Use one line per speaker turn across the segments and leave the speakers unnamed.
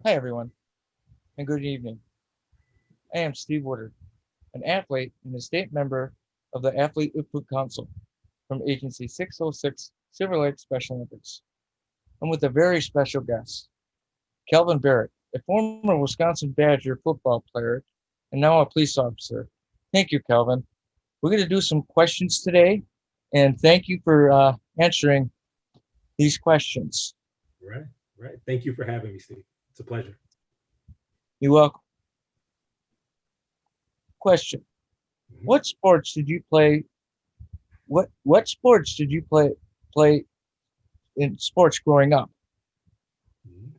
Hi, everyone, and good evening. I am Steve Woodard, an athlete and a state member of the Athlete Input Council from Agency 606 Silver Lake Special Olympics. I'm with a very special guest, Kalvin Barrett, a former Wisconsin Badger football player and now a police officer. Thank you, Kalvin. We're going to do some questions today, and thank you for answering these questions.
Right, right. Thank you for having me, Steve. It's a pleasure.
You're welcome. Question:
Mhm.
What sports did you play? What sports did you play in sports growing up?
Mhm.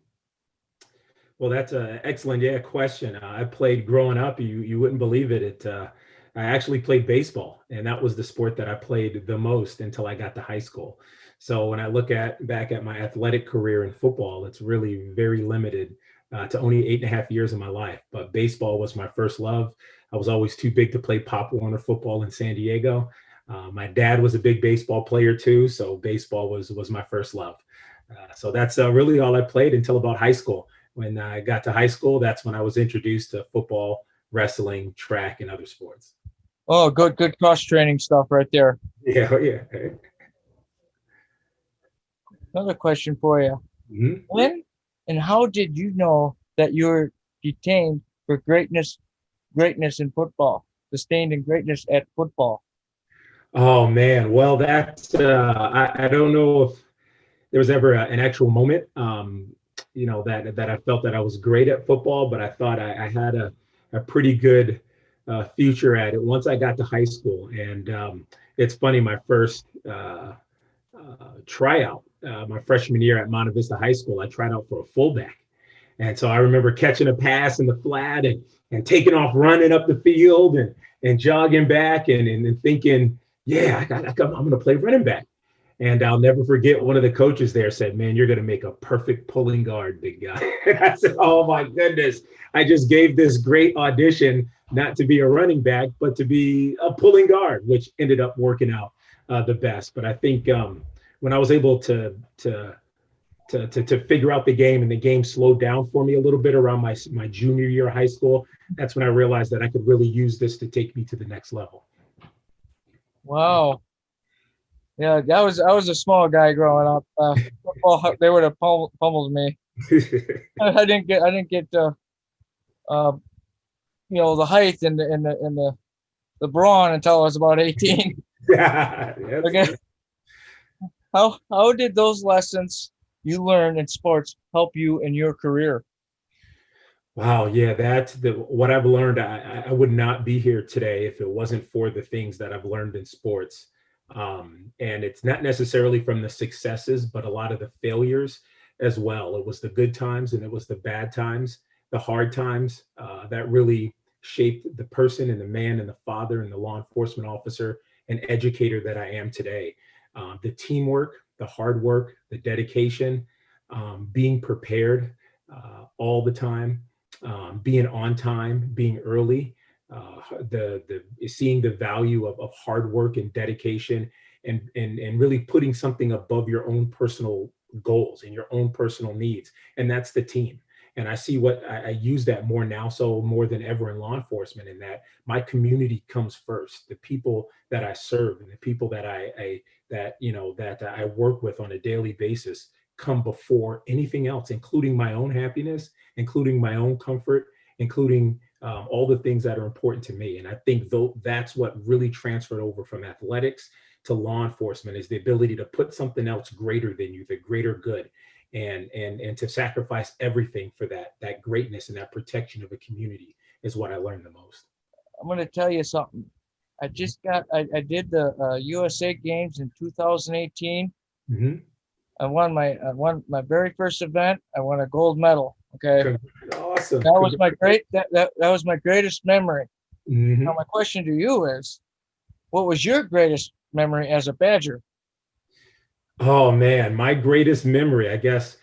Well, that's an excellent question. I played growing up. You wouldn't believe it. I actually played baseball, and that was the sport that I played the most until I got to high school. So when I look at back at my athletic career in football, it's really very limited to only 8.5 years of my life. But baseball was my first love. I was always too big to play Pop Warner football in San Diego. My dad was a big baseball player too, so baseball was my first love. So that's really all I played until about high school. When I got to high school, that's when I was introduced to football, wrestling, track, and other sports.
Oh, good cross training stuff right there.
Yeah, yeah.
Another question for you.
Mhm.
When and how did you know that you were detained for greatness in football, sustained in greatness at football?
Oh man, well that's I don't know if there was ever an actual moment, that I felt that I was great at football, but I thought I had a pretty good future at it once I got to high school. And it's funny, my first tryout, my freshman year at Monte Vista High School, I tried out for a fullback. And so I remember catching a pass in the flat and taking off running up the field and jogging back and thinking, yeah, I'm going to play running back. And I'll never forget one of the coaches there said, man, you're going to make a perfect pulling guard, big guy. And I said, oh my goodness. I just gave this great audition, not to be a running back, but to be a pulling guard, which ended up working out the best. But I think when I was able to figure out the game and the game slowed down for me a little bit around my junior year of high school, that's when I realized that I could really use this to take me to the next level.
Wow. Yeah, I was a small guy growing up. Football, they would have pummeled me. I didn't get uh, the height and the brawn until I was about 18.
Yeah, that's
Okay. How did those lessons you learned in sports help you in your career?
wow. Yeah, that's what I've learned. I would not be here today if it wasn't for the things that I've learned in sports. And it's not necessarily from the successes, but a lot of the failures as well. It was the good times and it was the bad times, the hard times that really shaped the person and the man and the father and the law enforcement officer and educator that I am today. The teamwork, the hard work, the dedication, being prepared all the time, being on time, being early, the seeing the value of hard work and dedication, and really putting something above your own personal goals and your own personal needs, and that's the team. And I see what I use that more now, so more than ever in law enforcement, in that my community comes first. The people that I serve and the people that I work with on a daily basis come before anything else, including my own happiness, including my own comfort, including all the things that are important to me. And I think though that's what really transferred over from athletics to law enforcement, is the ability to put something else greater than you, the greater good, and to sacrifice everything for that greatness and that protection of a community is what I learned the most.
I'm going to tell you something. I did the USA Games in 2018.
Mm-hmm.
I won my very first event. I won a gold medal. Okay,
Awesome.
that was my that was my greatest memory. Now
Mm-hmm.
my question to you is, what was your greatest memory as a Badger?
Oh man, my greatest memory, I guess,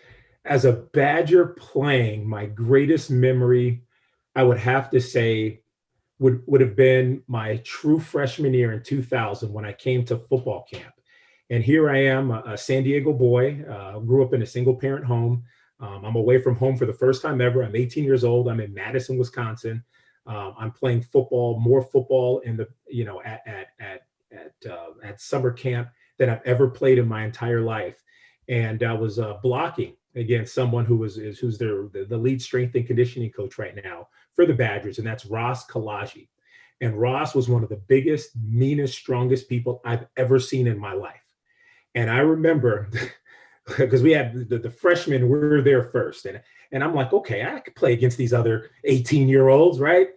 as a Badger playing, my greatest memory, I would have to say, would have been my true freshman year in 2000 when I came to football camp. And here I am, a San Diego boy, grew up in a single parent home, I'm away from home for the first time ever. I'm 18 years old. I'm in Madison, Wisconsin. I'm playing football, more football in the, at summer camp than I've ever played in my entire life. And I was blocking against someone who's the lead strength and conditioning coach right now for the Badgers, and that's Ross Kalaji. And Ross was one of the biggest, meanest, strongest people I've ever seen in my life. And I remember because we had the freshmen, we were there first. And I'm like, okay, I could play against these other 18-year-olds, right?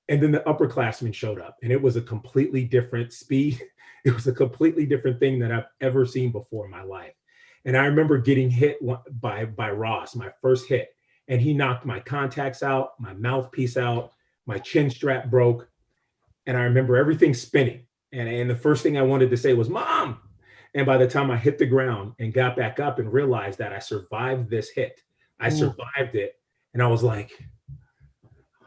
And then the upperclassmen showed up, and it was a completely different speed. It was a completely different thing that I've ever seen before in my life. And I remember getting hit by Ross, my first hit, and he knocked my contacts out, my mouthpiece out, my chin strap broke. And I remember everything spinning. And the first thing I wanted to say was, Mom. And by the time I hit the ground and got back up and realized that I survived this hit, I survived it. And I was like,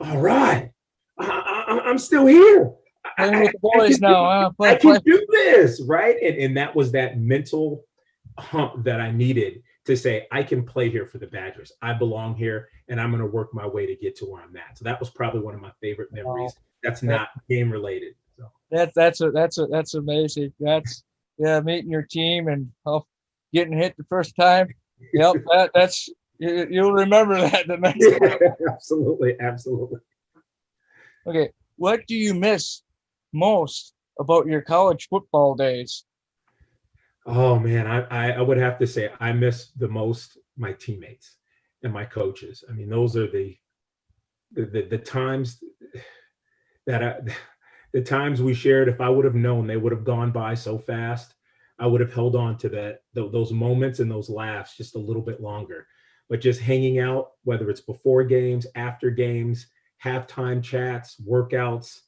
all right, I'm still here.
Playing with the boys now.
I can do this, right? And that was that mental hump that I needed to say, I can play here for the Badgers. I belong here, and I'm going to work my way to get to where I'm at. So that was probably one of my favorite memories. That's not game related. So
that's amazing. That's meeting your team and getting hit the first time. Yep, that's you'll remember that the next time.
Absolutely.
Okay, what do you miss most about your college football days?
Oh man, I would have to say I miss the most my teammates and my coaches. I mean, those are the times that the times we shared. If I would have known they would have gone by so fast, I would have held on to those moments and those laughs just a little bit longer. But just hanging out, whether it's before games, after games, halftime chats, workouts,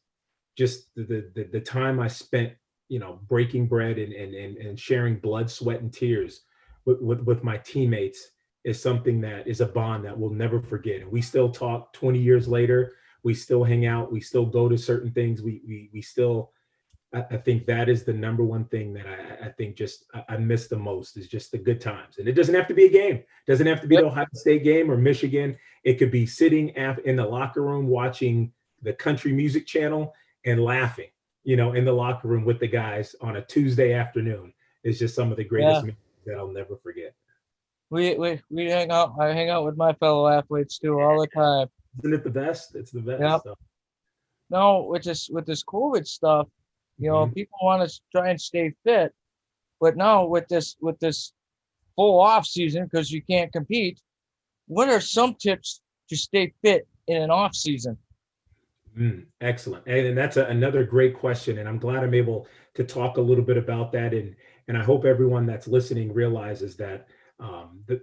just the time I spent, breaking bread and sharing blood, sweat, and tears with my teammates is something that is a bond that we'll never forget. And we still talk 20 years later. We still hang out. We still go to certain things. We still, I think that is the number one thing that I think I miss the most is just the good times. And it doesn't have to be a game. It doesn't have to be the Ohio State game or Michigan. It could be sitting in the locker room watching the country music channel and laughing, in the locker room with the guys on a Tuesday afternoon. Is just some of the greatest memories that I'll never forget.
We hang out. I hang out with my fellow athletes too all the time.
Isn't it the best? It's the best.
Yep.
So.
No, with this COVID stuff, people want to try and stay fit, but now with this full off season because you can't compete, what are some tips to stay fit in an off season?
Excellent. And that's another great question. And I'm glad I'm able to talk a little bit about that. And I hope everyone that's listening realizes that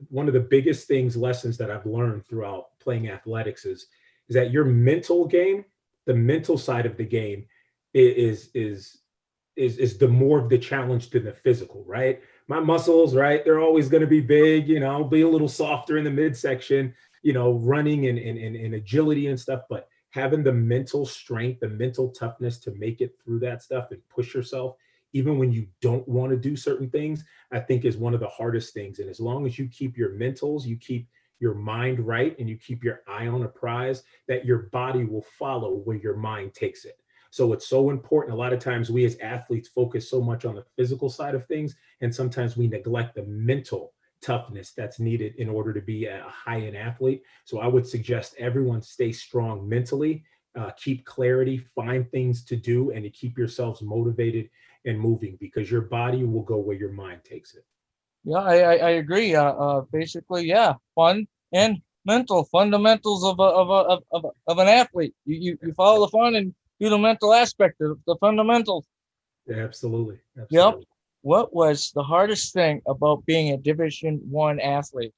one of the biggest lessons that I've learned throughout playing athletics is that your mental game, the mental side of the game is the more of the challenge than the physical, right? My muscles, right? They're always going to be big, be a little softer in the midsection, running and agility and stuff, but having the mental strength, the mental toughness to make it through that stuff and push yourself, even when you don't want to do certain things, I think is one of the hardest things. And as long as you keep your mentals, you keep your mind right, and you keep your eye on a prize, that your body will follow where your mind takes it. So it's so important. A lot of times we as athletes focus so much on the physical side of things, and sometimes we neglect the mental toughness that's needed in order to be a high-end athlete. So I would suggest everyone stay strong mentally, keep clarity, find things to do, and to keep yourselves motivated and moving, because your body will go where your mind takes it.
Yeah, I agree. Basically, fun and mental fundamentals of an athlete. You follow the fun and do the mental aspect of the fundamentals.
Absolutely.
Yep. What was the hardest thing about being a Division I athlete?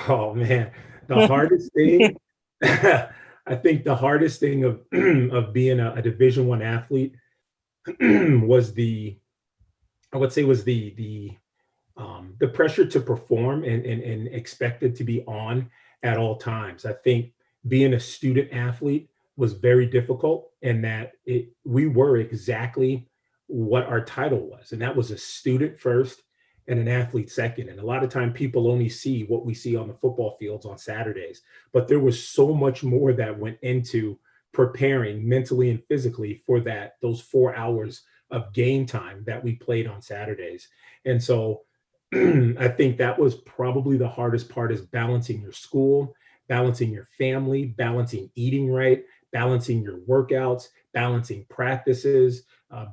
Oh man, the hardest thing. I think the hardest thing of being a Division I athlete was the pressure to perform and expected to be on at all times. I think being a student athlete was very difficult, in that we were exactly what our title was, and that was a student first. and an athlete second. And a lot of time people only see what we see on the football fields on Saturdays, but there was so much more that went into preparing mentally and physically for those 4 hours of game time that we played on Saturdays. And so I think that was probably the hardest part, is balancing your school, balancing your family, balancing eating right, balancing your workouts, balancing practices,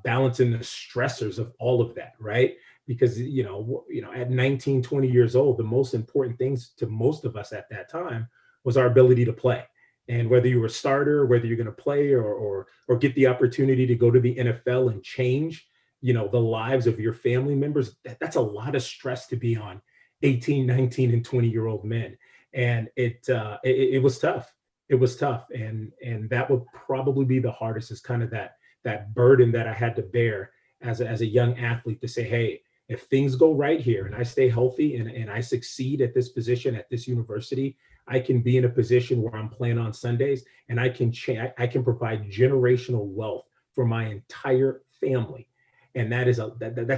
balancing the stressors of all of that, right? Because, at 19, 20 years old, the most important things to most of us at that time was our ability to play. And whether you were a starter, whether you're going to play or get the opportunity to go to the NFL and change, the lives of your family members, that's a lot of stress to be on 18, 19, and 20-year-old men. And it was tough. It was tough. And that would probably be the hardest, is kind of that burden that I had to bear as a young athlete, to say, hey, if things go right here and I stay healthy and I succeed at this position at this university, I can be in a position where I'm playing on Sundays, and I can provide generational wealth for my entire family. And that's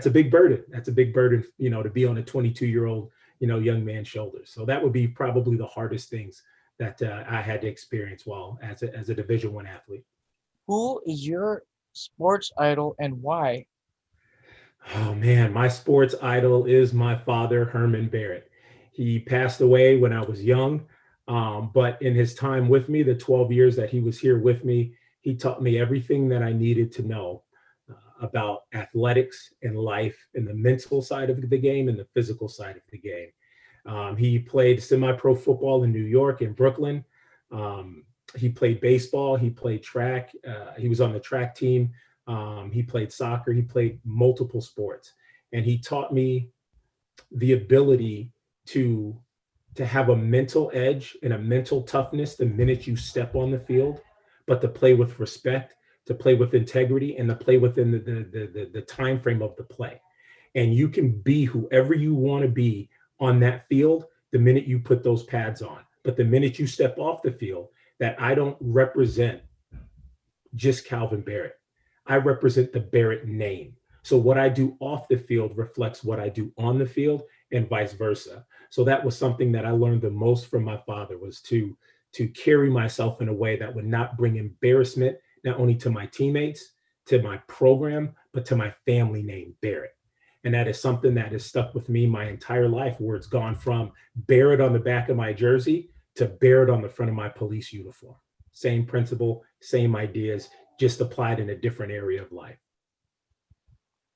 a big burden. That's a big burden, to be on a 22-year-old, young man's shoulders. So that would be probably the hardest things that I had to experience while as a Division I athlete.
Who is your sports idol and why?
Oh man, my sports idol is my father, Herman Barrett. He passed away when I was young, but in his time with me, the 12 years that he was here with me, he taught me everything that I needed to know about athletics and life, and the mental side of the game and the physical side of the game. He played semi-pro football in New York and Brooklyn. He played baseball. He played track. He was on the track team. He played soccer. He played multiple sports. And he taught me the ability to have a mental edge and a mental toughness the minute you step on the field, but to play with respect, to play with integrity, and to play within the time frame of the play. And you can be whoever you want to be on that field the minute you put those pads on. But the minute you step off the field, that I don't represent just Kalvin Barrett. I represent the Barrett name. So what I do off the field reflects what I do on the field, and vice versa. So that was something that I learned the most from my father, was to carry myself in a way that would not bring embarrassment, not only to my teammates, to my program, but to my family name, Barrett. And that is something that has stuck with me my entire life, where it's gone from Barrett on the back of my jersey to Barrett on the front of my police uniform. Same principle, same ideas, just applied in a different area of life.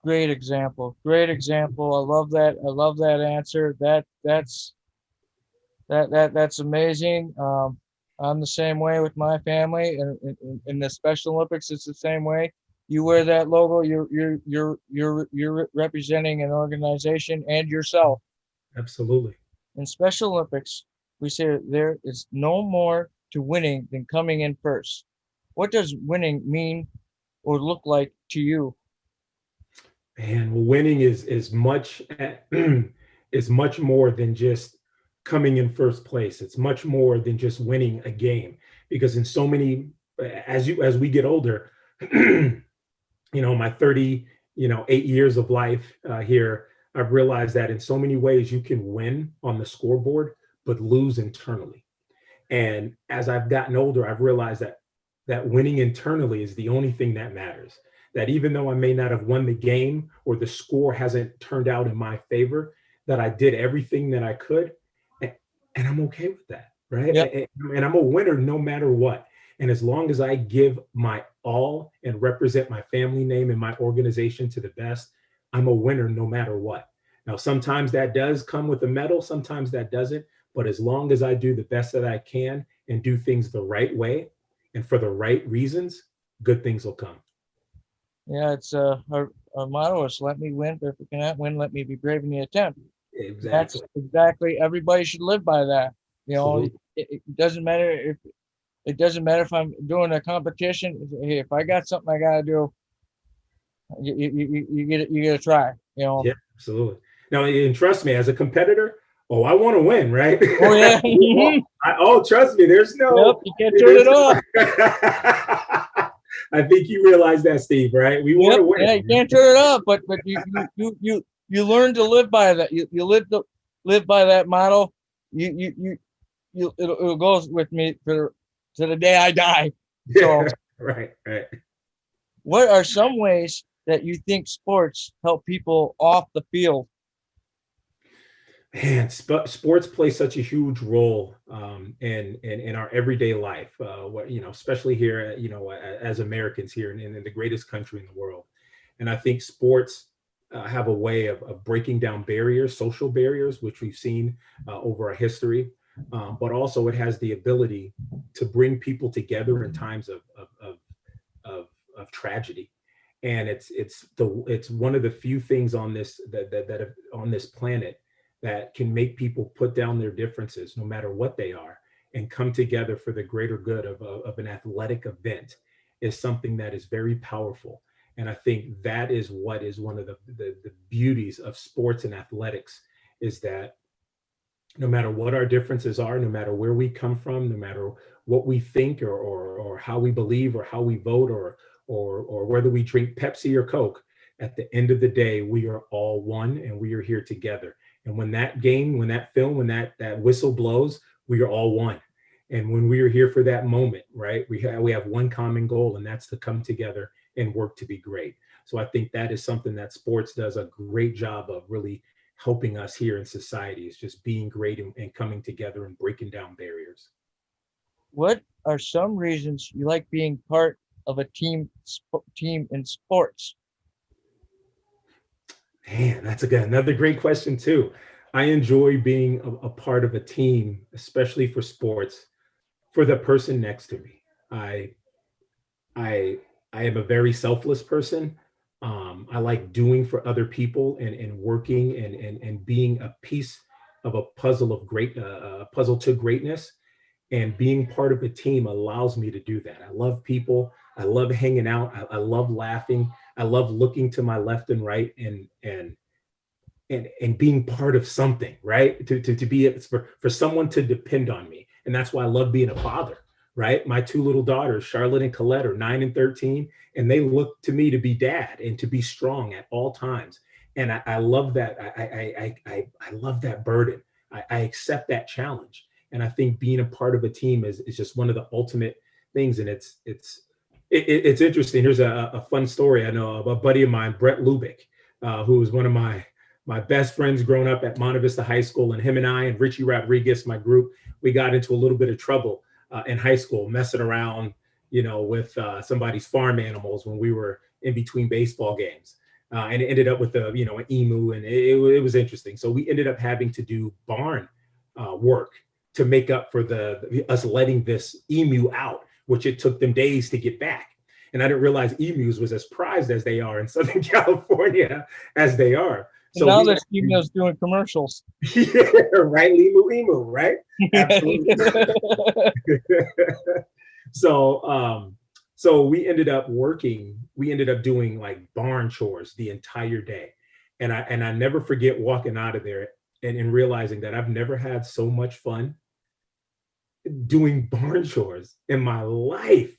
Great example. Great example. I love that. I love that answer. That's amazing. I'm the same way with my family, and in the Special Olympics, it's the same way. You wear that logo, you're representing an organization and yourself.
Absolutely.
In Special Olympics, we say there is no more to winning than coming in first. What does winning mean or look like to you?
And winning is much is much more than just coming in first place. It's much more than just winning a game, because in so many, as we get older, my 8 years of life here, I've realized that in so many ways you can win on the scoreboard, but lose internally. And as I've gotten older, I've realized that winning internally is the only thing that matters. That even though I may not have won the game, or the score hasn't turned out in my favor, that I did everything that I could, and I'm okay with that, right?
Yep.
And I'm a winner no matter what. And as long as I give my all and represent my family name and my organization to the best, I'm a winner no matter what. Now, sometimes that does come with a medal, sometimes that doesn't. But as long as I do the best that I can and do things the right way and for the right reasons, good things will come.
Yeah, it's our motto is let me win, but if we cannot win, let me be brave in the attempt.
Exactly.
That's exactly, everybody should live by that.
Absolutely.
It doesn't matter if I'm doing a competition. Hey, if I got something I gotta do, you get to try.
Yeah, absolutely. Now, and trust me, as a competitor, I want to win, right?
Oh yeah.
Trust me, there's no.
Yep, you can't turn it off.
I think you realize that, Steve, right? We want to win.
Yeah, you can't turn it off, but you learn to live by that. You live by that motto. It goes with me to the day I die. So,
Right, right.
what are some ways that you think sports help people off the field?
Man, sports play such a huge role in our everyday life. Especially here, as Americans here in the greatest country in the world. And I think sports have a way of breaking down barriers, social barriers, which we've seen over our history. But also, it has the ability to bring people together in times of tragedy. And it's one of the few things on this on this planet that can make people put down their differences, no matter what they are, and come together for the greater good of an athletic event, is something that is very powerful. And I think that is what is one of the beauties of sports and athletics, is that no matter what our differences are, no matter where we come from, no matter what we think or how we believe or how we vote or whether we drink Pepsi or Coke, at the end of the day, we are all one and we are here together. And when that game, when that film, when that whistle blows, we are all one. And when we are here for that moment, right, we have one common goal, and that's to come together and work to be great. So I think that is something that sports does a great job of really helping us here in society, is just being great and coming together and breaking down barriers.
What are some reasons you like being part of a team in sports?
Man, that's another great question too. I enjoy being a part of a team, especially for sports, for the person next to me. I I I am a very selfless person. I like doing for other people and working and being a piece of a puzzle of puzzle to greatness. And being part of a team allows me to do that. I love people. I love hanging out. I love laughing. I love looking to my left and right and being part of something, right? To be for someone to depend on me. And that's why I love being a father, right? My two little daughters, Charlotte and Colette, are 9 and 13, and they look to me to be dad and to be strong at all times. And I love that. I love that burden. I accept that challenge. And I think being a part of a team is just one of the ultimate things. And it's interesting. Here's a fun story. I know a buddy of mine, Brett Lubick, who was one of my best friends growing up at Monte Vista High School, and him and I and Richie Rodriguez, my group, we got into a little bit of trouble in high school, messing around, with somebody's farm animals when we were in between baseball games. And it ended up with an emu, and it was interesting. So we ended up having to do barn work to make up for us letting this emu out, which it took them days to get back. And I didn't realize emus was as prized as they are in Southern California as they are.
So now there's females doing commercials.
Yeah, right. Limu emu, right? Absolutely. So we ended up doing like barn chores the entire day. And I never forget walking out of there and realizing that I've never had so much fun doing barn chores in my life,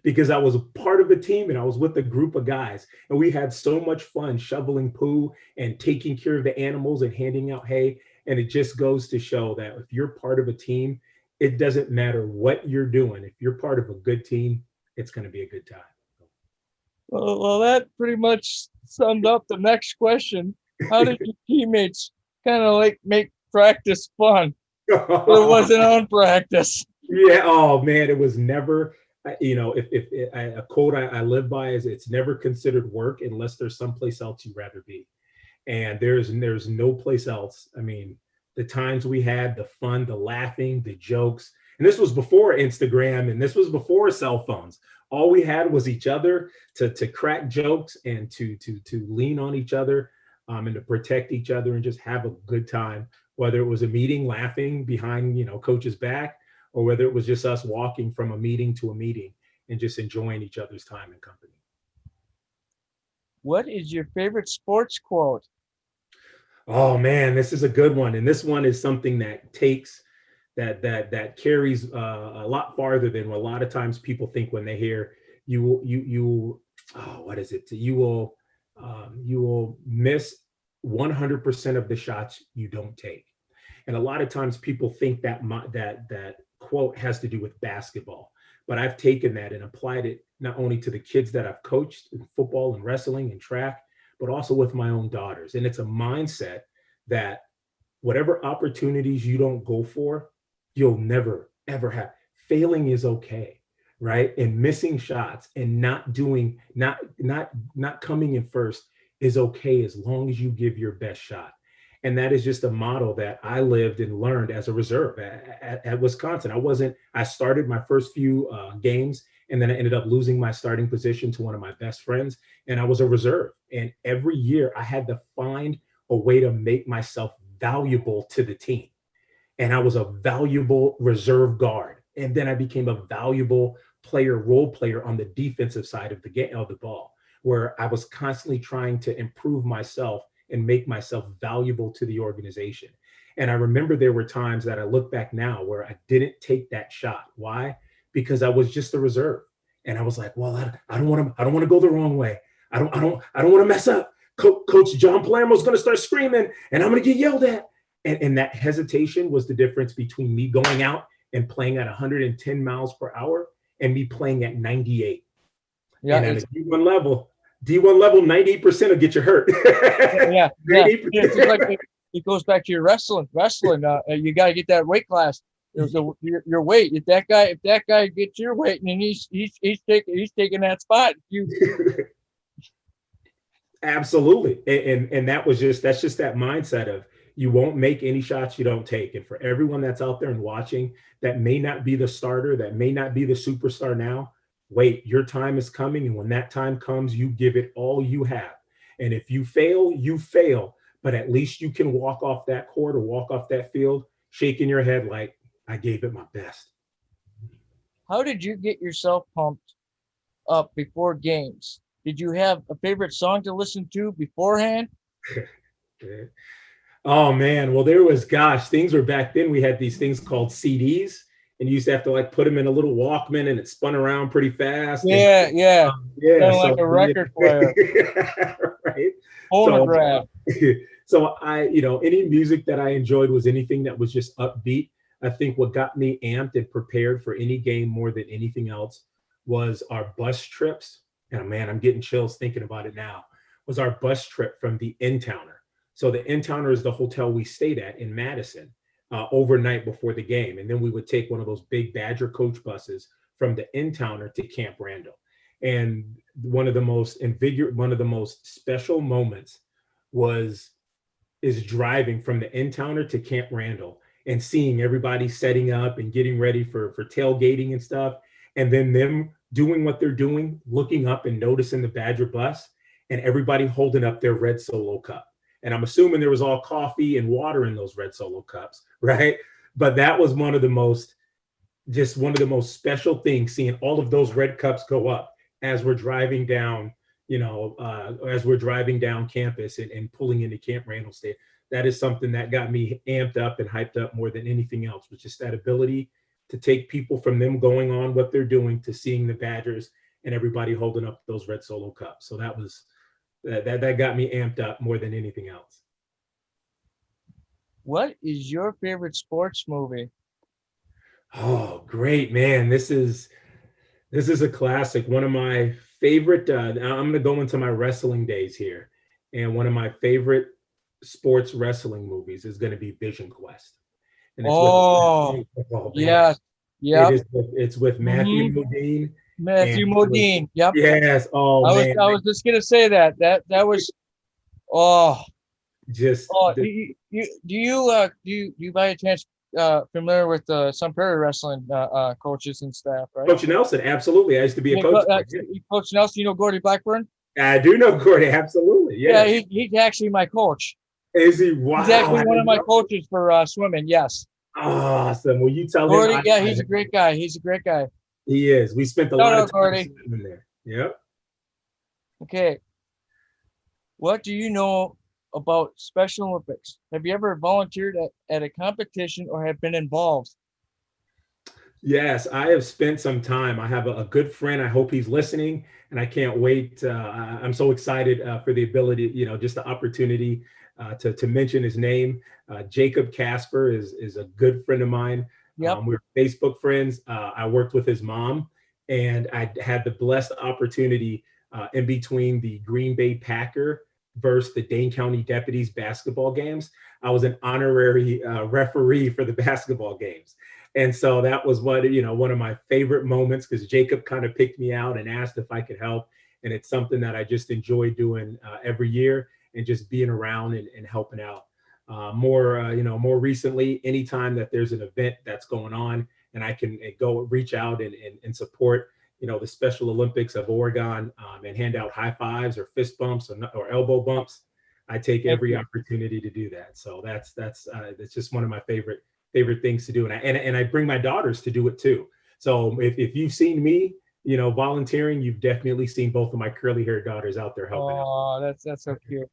because I was a part of a team and I was with a group of guys, and we had so much fun shoveling poo and taking care of the animals and handing out hay. And it just goes to show that if you're part of a team, it doesn't matter what you're doing. If you're part of a good team, it's going to be a good time.
Well, that pretty much summed up the next question. How did your teammates kind of like make practice fun? It wasn't on practice.
Yeah. Oh man, it was never. If a quote I live by is, it's never considered work unless there's someplace else you'd rather be. And there's no place else. I mean, the times we had, the fun, the laughing, the jokes, and this was before Instagram and this was before cell phones. All we had was each other to crack jokes and to lean on each other, and to protect each other and just have a good time. Whether it was a meeting, laughing behind coach's back, or whether it was just us walking from a meeting to a meeting and just enjoying each other's time and company.
What is your favorite sports quote?
Oh man, this is a good one. And this one is something that carries a lot farther than a lot of times people think when they hear what is it? You will miss 100% of the shots you don't take. And a lot of times people think that that quote has to do with basketball, but I've taken that and applied it not only to the kids that I've coached in football and wrestling and track, but also with my own daughters. And it's a mindset that whatever opportunities you don't go for, you'll never ever have. Failing is okay, right? And missing shots and not coming in first is okay as long as you give your best shot. And that is just a model that I lived and learned as a reserve at Wisconsin. I started my first few games, and then I ended up losing my starting position to one of my best friends, and I was a reserve. And every year I had to find a way to make myself valuable to the team. And I was a valuable reserve guard. And then I became a valuable role player on the defensive side of the game, of the ball, where I was constantly trying to improve myself and make myself valuable to the organization. And I remember there were times that I look back now where I didn't take that shot. Why? Because I was just a reserve. And I was like, well, I don't want to go the wrong way. I don't want to mess up. Coach John Palermo's going to start screaming and I'm going to get yelled at. And that hesitation was the difference between me going out and playing at 110 miles per hour and me playing at 98. Yeah, and at a D1 level, 98% will get you hurt.
Yeah. It's like it goes back to your wrestling. You got to get that weight class. Your weight. If that guy gets your weight, and he's taking that spot.
Absolutely, and that's just that mindset of you won't make any shots you don't take. And for everyone that's out there and watching, that may not be the starter, that may not be the superstar now. Wait, your time is coming. And when that time comes, you give it all you have. And if you fail, you fail. But at least you can walk off that court or walk off that field, shaking your head like, I gave it my best.
How did you get yourself pumped up before games? Did you have a favorite song to listen to beforehand?
Oh, man. Well, things were back then. We had these things called CDs. And you used to have to like put them in a little Walkman and it spun around pretty fast.
Yeah.
Yeah.
Kind of like a record player.
Right.
Phonograph.
So any music that I enjoyed was anything that was just upbeat. I think what got me amped and prepared for any game more than anything else was our bus trips. And man, I'm getting chills thinking about it now, was our bus trip from the N-Towner. So the N-Towner is the hotel we stayed at in Madison. Overnight before the game. And then we would take one of those big Badger coach buses from the N-Towner to Camp Randall. And one of the most special moments is driving from the N-Towner to Camp Randall and seeing everybody setting up and getting ready for tailgating and stuff. And then them doing what they're doing, looking up and noticing the Badger bus and everybody holding up their red Solo cup. And I'm assuming there was all coffee and water in those red Solo cups, right? But that was one of the most special things, seeing all of those red cups go up as we're driving down, campus and pulling into Camp Randall State. That is something that got me amped up and hyped up more than anything else, was just that ability to take people from them going on what they're doing to seeing the Badgers and everybody holding up those red Solo cups. So that got me amped up more than anything else.
What is your favorite sports movie?
Oh, great, man. This is a classic. One of my favorite, I'm going to go into my wrestling days here. And one of my favorite sports wrestling movies is going to be Vision Quest. And
yes. Yeah.
It's with Matthew Modine.
Matthew Modine. Yep.
Yes. Oh,
I was just gonna say that was. Do you by a chance familiar with Sun Prairie Wrestling coaches and staff, right?
Coach Nelson, absolutely. I used to be a coach.
Coach Nelson, you know Gordy Blackburn?
I do know Gordy, absolutely. Yes.
Yeah, he's actually my coach.
Is he? Wow.
He's actually one of my coaches for swimming. Yes.
Awesome. Will you tell
Gordy?
him?
Yeah, he's a great guy. He's a great guy.
He is. We spent a lot of time in there. Yep.
Okay. What do you know about Special Olympics? Have you ever volunteered at a competition or have been involved?
Yes, I have spent some time. I have a good friend. I hope he's listening, and I can't wait. I'm so excited for the ability, just the opportunity to mention his name. Jacob Casper is a good friend of mine.
Yep.
We're Facebook friends. I worked with his mom, and I had the blessed opportunity in between the Green Bay Packer versus the Dane County Deputies basketball games. I was an honorary referee for the basketball games. And so that was one of my favorite moments, because Jacob kind of picked me out and asked if I could help. And it's something that I just enjoy doing every year, and just being around and helping out. More recently, anytime that there's an event that's going on and I can go reach out and support, the Special Olympics of Oregon, and hand out high fives or fist bumps or elbow bumps, I take every opportunity to do that. So that's just one of my favorite things to do. And I bring my daughters to do it too. So if you've seen me, volunteering, you've definitely seen both of my curly haired daughters out there helping out.
Oh, that's so cute.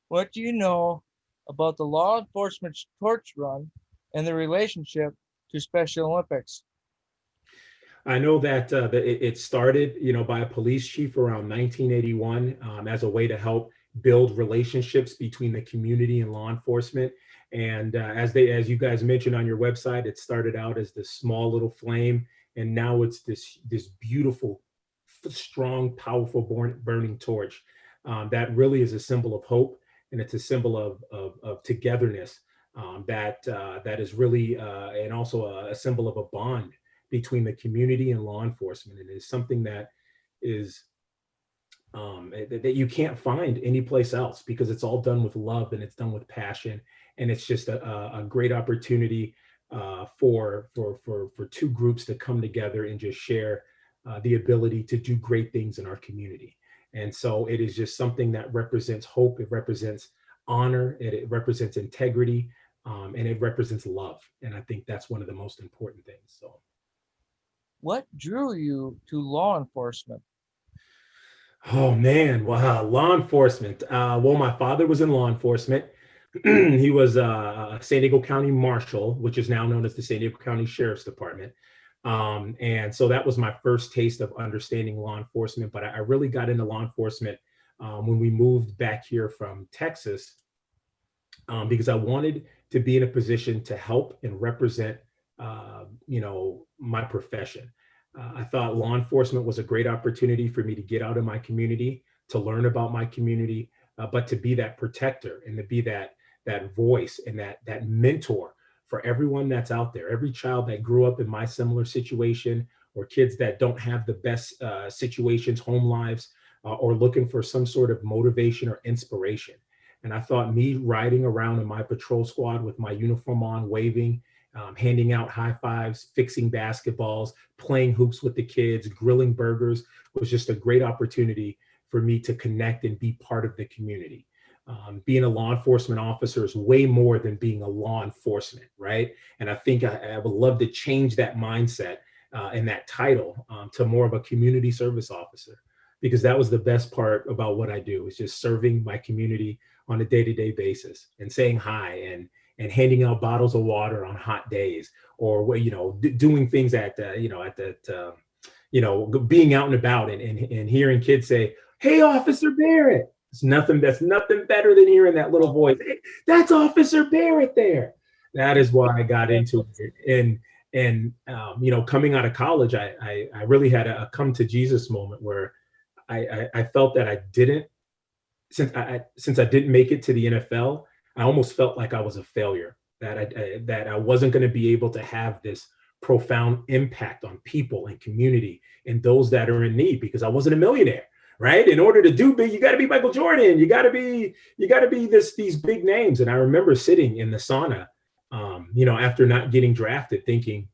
What do you know about the law enforcement torch run and the relationship to Special Olympics?
I know that it started, by a police chief around 1981, as a way to help build relationships between the community and law enforcement. And as you guys mentioned on your website, it started out as this small little flame, and now it's this beautiful, strong, powerful burning torch that really is a symbol of hope, and it's a symbol of togetherness, that is really and also a symbol of a bond between the community and law enforcement. And it is something that is that you can't find anyplace else, because it's all done with love and it's done with passion. And it's just a great opportunity for two groups to come together and just share the ability to do great things in our community. And so it is just something that represents hope. It represents honor. It represents integrity, and it represents love. And I think that's one of the most important things. So.
What drew you to law enforcement?
Oh man, wow, law enforcement. Well, my father was in law enforcement. He was a San Diego County Marshal, which is now known as the San Diego County Sheriff's Department. And so that was my first taste of understanding law enforcement. But I really got into law enforcement when we moved back here from Texas, because I wanted to be in a position to help and represent my profession. I thought law enforcement was a great opportunity for me to get out in my community, to learn about my community, but to be that protector and to be that voice and that mentor for everyone that's out there, every child that grew up in my similar situation, or kids that don't have the best situations, home lives, or looking for some sort of motivation or inspiration. And I thought me riding around in my patrol squad with my uniform on, waving, handing out high fives, fixing basketballs, playing hoops with the kids, grilling burgers, was just a great opportunity for me to connect and be part of the community. Being a law enforcement officer is way more than being a law enforcement, right? And I think I would love to change that mindset and that title to more of a community service officer, because that was the best part about what I do, is just serving my community on a day-to-day basis and saying hi and handing out bottles of water on hot days, or doing things being out and about and hearing kids say, "Hey, Officer Barrett." That's nothing better than hearing that little voice. "Hey, that's Officer Barrett there." That is why I got into it. And coming out of college, I really had a come to Jesus moment where I felt that I didn't, since I didn't make it to the NFL, I almost felt like I was a failure, that I wasn't going to be able to have this profound impact on people and community and those that are in need, because I wasn't a millionaire, right? In order to do big, you got to be Michael Jordan. You got to be these big names. And I remember sitting in the sauna, after not getting drafted, thinking,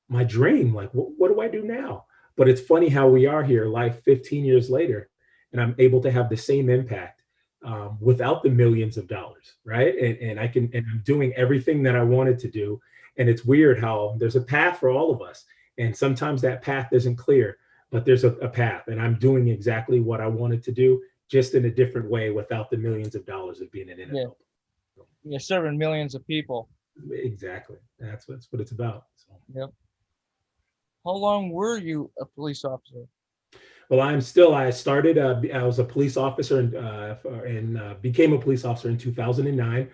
my dream, like, what do I do now? But it's funny how we are here, like 15 years later, and I'm able to have the same impact without the millions of dollars, right? And I'm doing everything that I wanted to do. And it's weird how there's a path for all of us. And sometimes that path isn't clear, but there's a path. And I'm doing exactly what I wanted to do, just in a different way, without the millions of dollars of being an NFL.
You're serving millions of people.
Exactly. That's what it's about. So.
Yep. How long were you a police officer?
Well, I started, I was a police officer and became a police officer in 2009.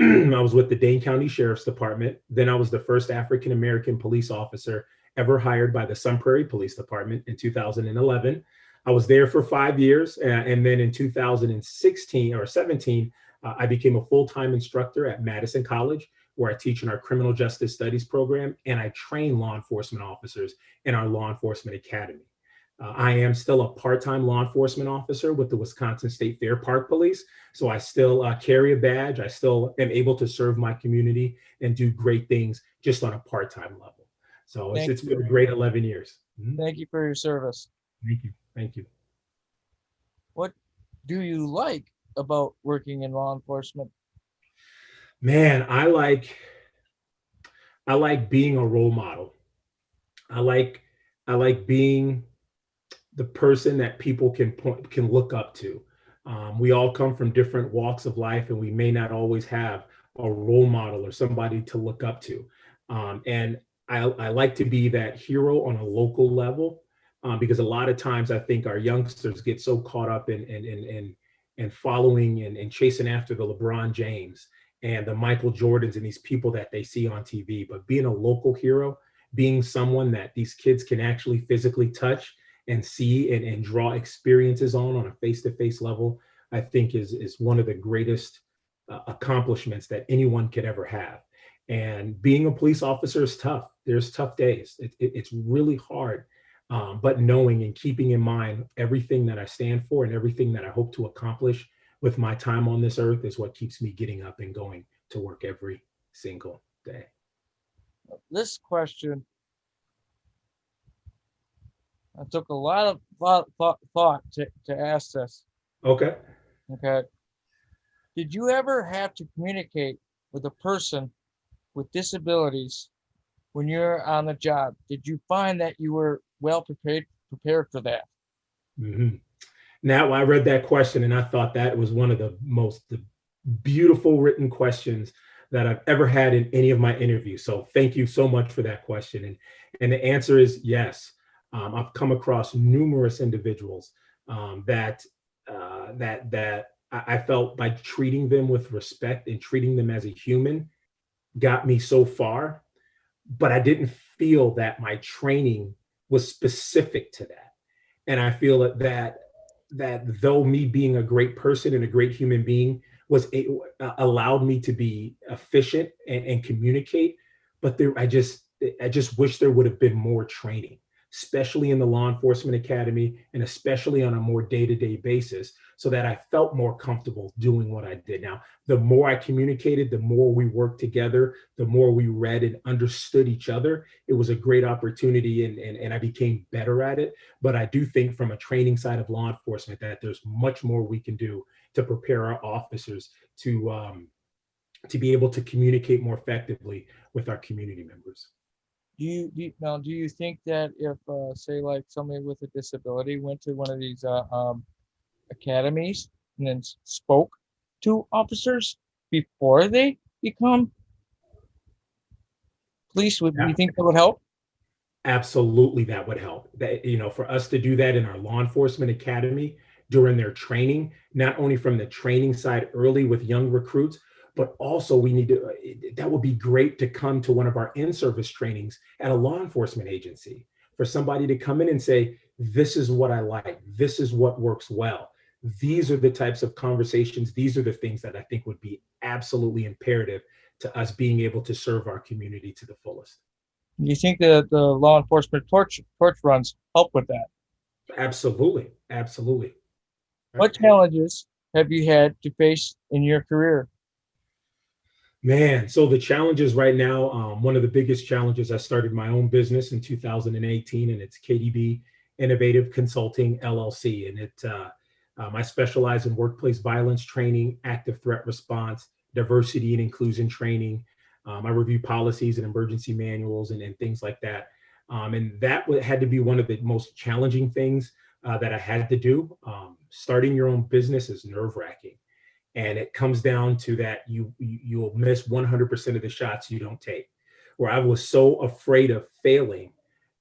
I was with the Dane County Sheriff's Department. Then I was the first African-American police officer ever hired by the Sun Prairie Police Department in 2011. I was there for 5 years. And then in 2016 or 17, I became a full-time instructor at Madison College, where I teach in our criminal justice studies program, and I train law enforcement officers in our law enforcement academy. I am still a part-time law enforcement officer with the Wisconsin State Fair Park Police. So I still carry a badge. I still am able to serve my community and do great things just on a part-time level. So
Thank
it's
you.
been a great 11 years.
Thank you for your service.
Thank you. Thank you.
What do you like about working in law enforcement?
Man, I like being a role model. I like being the person that people can look up to. We all come from different walks of life, and we may not always have a role model or somebody to look up to. And I like to be that hero on a local level, because a lot of times I think our youngsters get so caught up in following and chasing after the LeBron James and the Michael Jordans and these people that they see on TV. But being a local hero, being someone that these kids can actually physically touch and see and draw experiences on a face-to-face level, I think is one of the greatest accomplishments that anyone could ever have. And being a police officer is tough. There's tough days. It's really hard. But knowing and keeping in mind everything that I stand for and everything that I hope to accomplish with my time on this earth is what keeps me getting up and going to work every single day.
This question, I took a lot of thought to ask this.
Okay.
Okay. Did you ever have to communicate with a person with disabilities when you're on the job? Did you find that you were well prepared for that?
Mm-hmm. Now, I read that question and I thought that was one of the most beautiful written questions that I've ever had in any of my interviews. So thank you so much for that question. And the answer is yes. I've come across numerous individuals that I felt by treating them with respect and treating them as a human got me so far, but I didn't feel that my training was specific to that. And I feel that though me being a great person and a great human being allowed me to be efficient and communicate, but I just wish there would have been more training, especially in the law enforcement academy and especially on a more day-to-day basis, so that I felt more comfortable doing what I did. Now, the more I communicated, the more we worked together, the more we read and understood each other. It was a great opportunity and I became better at it. But I do think from a training side of law enforcement that there's much more we can do to prepare our officers to be able to communicate more effectively with our community members.
Do you think that if say like somebody with a disability went to one of these academies and then spoke to officers before they become police, would you think that would help?
Absolutely, that would help. That, for us to do that in our law enforcement academy during their training, not only from the training side early with young recruits, but also that would be great to come to one of our in-service trainings at a law enforcement agency, for somebody to come in and say, this is what I like, this is what works well. These are the types of conversations, these are the things that I think would be absolutely imperative to us being able to serve our community to the fullest.
Do you think that the law enforcement torch runs help with that?
Absolutely, absolutely.
What challenges have you had to face in your career?
Man, so the challenges right now, one of the biggest challenges, I started my own business in 2018, and it's KDB Innovative Consulting LLC. And I specialize in workplace violence training, active threat response, diversity and inclusion training. I review policies and emergency manuals and things like that. And that had to be one of the most challenging things that I had to do. Starting your own business is nerve-wracking. And it comes down to that you'll miss 100% of the shots you don't take. Where I was so afraid of failing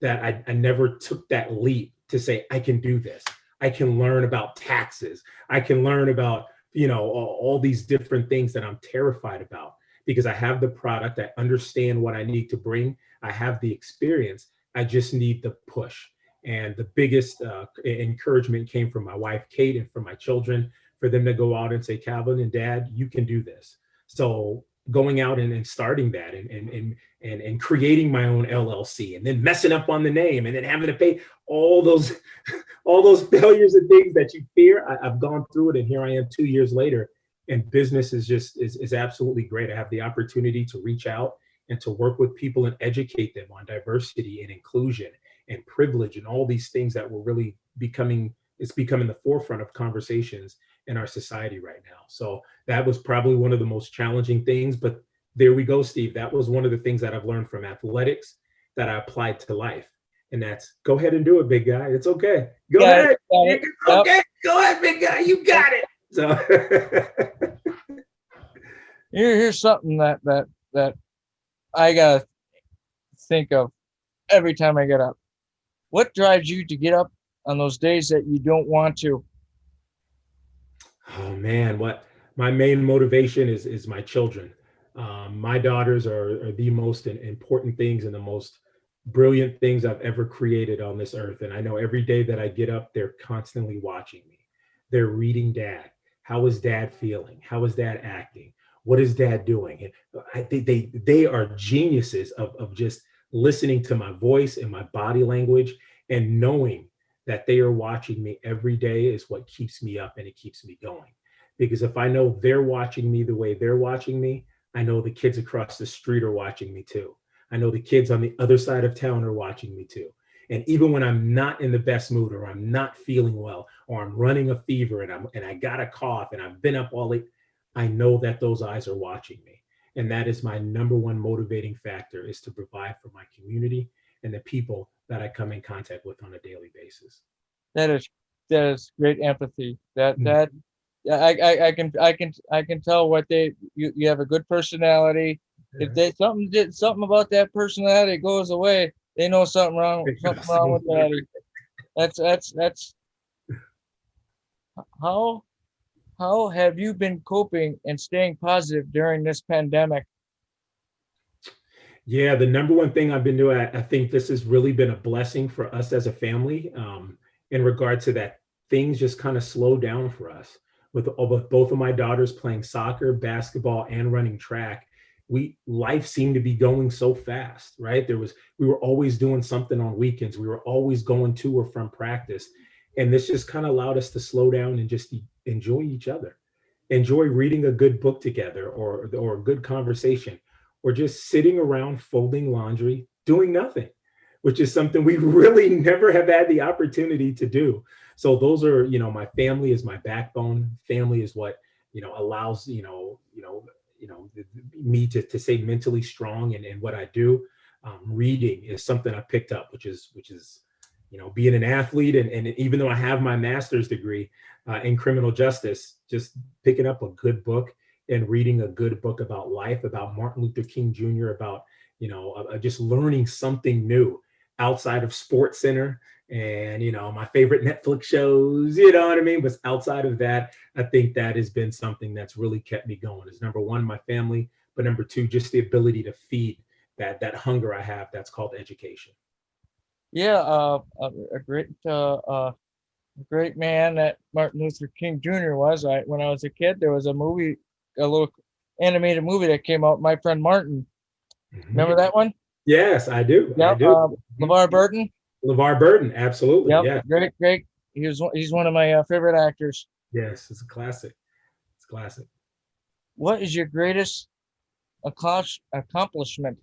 that I never took that leap to say, I can do this. I can learn about taxes. I can learn about, all these different things that I'm terrified about, because I have the product. I understand what I need to bring. I have the experience. I just need the push. And the biggest encouragement came from my wife, Kate, and from my children, for them to go out and say, Calvin and Dad, you can do this. So going out and starting that, and creating my own LLC, and then messing up on the name, and then having to pay all those all those failures and things that you fear. I've gone through it, and here I am 2 years later, and business is absolutely great. I have the opportunity to reach out and to work with people and educate them on diversity and inclusion and privilege and all these things that were really becoming the forefront of conversations in our society right now. So that was probably one of the most challenging things, but there we go, Steve. That was one of the things that I've learned from athletics that I applied to life. And that's, go ahead and do it, big guy. It's okay. Go ahead. Okay. Go ahead, big guy. You got it. So
here's something that I gotta think of every time I get up. What drives you to get up on those days that you don't want to?
Oh man, what my main motivation is my children. My daughters are the most important things and the most brilliant things I've ever created on this earth. And I know every day that I get up, they're constantly watching me. They're reading Dad. How is Dad feeling? How is Dad acting? What is Dad doing? And they are geniuses of just listening to my voice and my body language, and knowing that they are watching me every day is what keeps me up, and it keeps me going. Because if I know they're watching me the way they're watching me, I know the kids across the street are watching me too. I know the kids on the other side of town are watching me too. And even when I'm not in the best mood, or I'm not feeling well, or I'm running a fever, and I got a cough, and I've been up all late, I know that those eyes are watching me. And that is my number one motivating factor, is to provide for my community and the people that I come in contact with on a daily basis.
That is great empathy. That I can tell what you have a good personality.
Yeah.
If they something about that personality goes away, they know something wrong with that. That's how have you been coping and staying positive during this pandemic?
Yeah, the number one thing I've been doing, I think this has really been a blessing for us as a family, in regard to that. Things just kind of slowed down for us with both of my daughters playing soccer, basketball, and running track. Life seemed to be going so fast, right? We were always doing something on weekends. We were always going to or from practice. And this just kind of allowed us to slow down and just enjoy each other, enjoy reading a good book together, or a good conversation, or just sitting around folding laundry, doing nothing, which is something we really never have had the opportunity to do. So those are, my family is my backbone. Family is what, allows, me to stay mentally strong in what I do. Reading is something I picked up, which is, being an athlete. And even though I have my master's degree in criminal justice, just picking up a good book and reading a good book about life, about Martin Luther King Jr., about, just learning something new outside of Sports Center and, my favorite Netflix shows, you know what I mean? But outside of that, I think that has been something that's really kept me going. Is number one, my family, but number two, just the ability to feed that hunger I have that's called education.
Yeah, a great man that Martin Luther King Jr. was. When I was a kid, there was a little animated movie that came out, My Friend Martin.
Mm-hmm.
Remember that one?
Yes, I do.
Yeah,
I do.
LeVar Burton.
LeVar Burton, absolutely.
Yep,
yeah.
Great. He's one of my favorite actors.
Yes, it's a classic. It's classic.
What is your greatest accomplishment?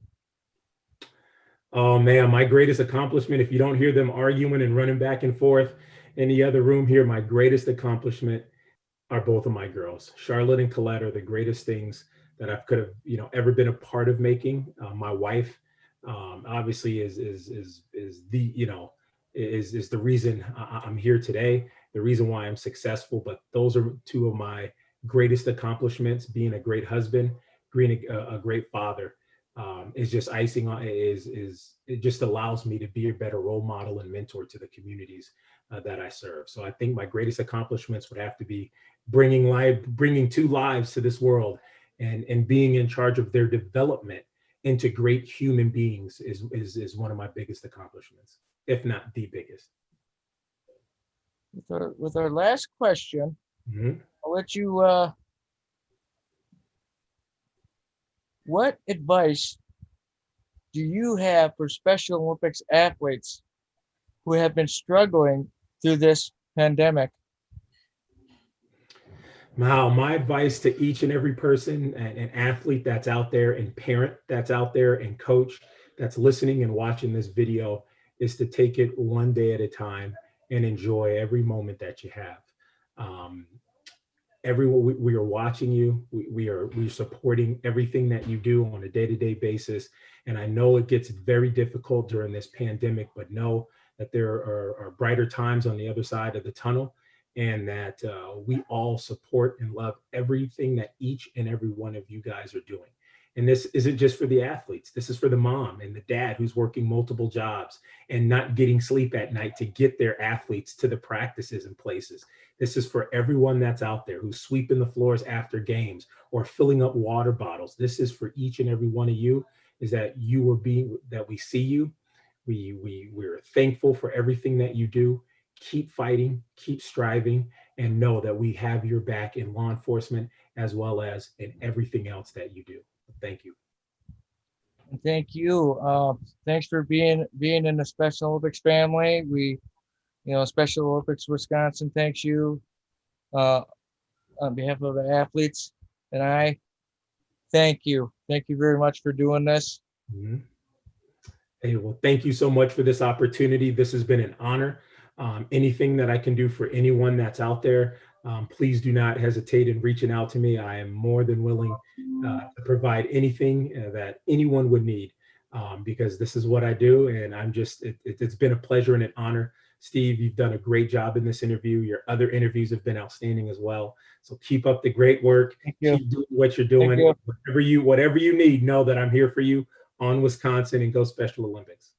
Oh man, my greatest accomplishment, if you don't hear them arguing and running back and forth in the other room here, my greatest accomplishment are both of my girls. Charlotte and Colette are the greatest things that I could have, ever been a part of making. My wife, obviously is the reason I'm here today, the reason why I'm successful. But those are two of my greatest accomplishments: being a great husband, being a great father. is just icing on is it just allows me to be a better role model and mentor to the communities that I serve. So I think my greatest accomplishments would have to be bringing two lives to this world, and being in charge of their development into great human beings is one of my biggest accomplishments, if not the biggest.
With our last question,
Mhm.
I'll let you, what advice do you have for Special Olympics athletes who have been struggling through this pandemic?
Wow, my advice to each and every person and athlete that's out there, and parent that's out there, and coach that's listening and watching this video is to take it one day at a time and enjoy every moment that you have. Um, Everyone, we are watching you. We're supporting everything that you do on a day-to-day basis. And I know it gets very difficult during this pandemic, but know that there are brighter times on the other side of the tunnel, and that we all support and love everything that each and every one of you guys are doing. And this isn't just for the athletes. This is for the mom and the dad who's working multiple jobs and not getting sleep at night to get their athletes to the practices and places. This is for everyone that's out there who's sweeping the floors after games or filling up water bottles. This is for each and every one of you, is that that we see you. We're thankful for everything that you do. Keep fighting, keep striving, and know that we have your back in law enforcement as well as in everything else that you do. Thank you.
Thank you. Thanks for being in the Special Olympics family. Special Olympics Wisconsin thanks you on behalf of the athletes, and I thank you. Thank you very much for doing this.
Mhm. Hey, well, thank you so much for this opportunity. This has been an honor. Anything that I can do for anyone that's out there, please do not hesitate in reaching out to me. I am more than willing to provide anything that anyone would need, because this is what I do. And it's been a pleasure and an honor. Steve, you've done a great job in this interview. Your other interviews have been outstanding as well. So keep up the great work.
Thank you.
Keep doing what you're
Thank
doing.
you.
Whatever you need, know that I'm here for you on Wisconsin, and go Special Olympics.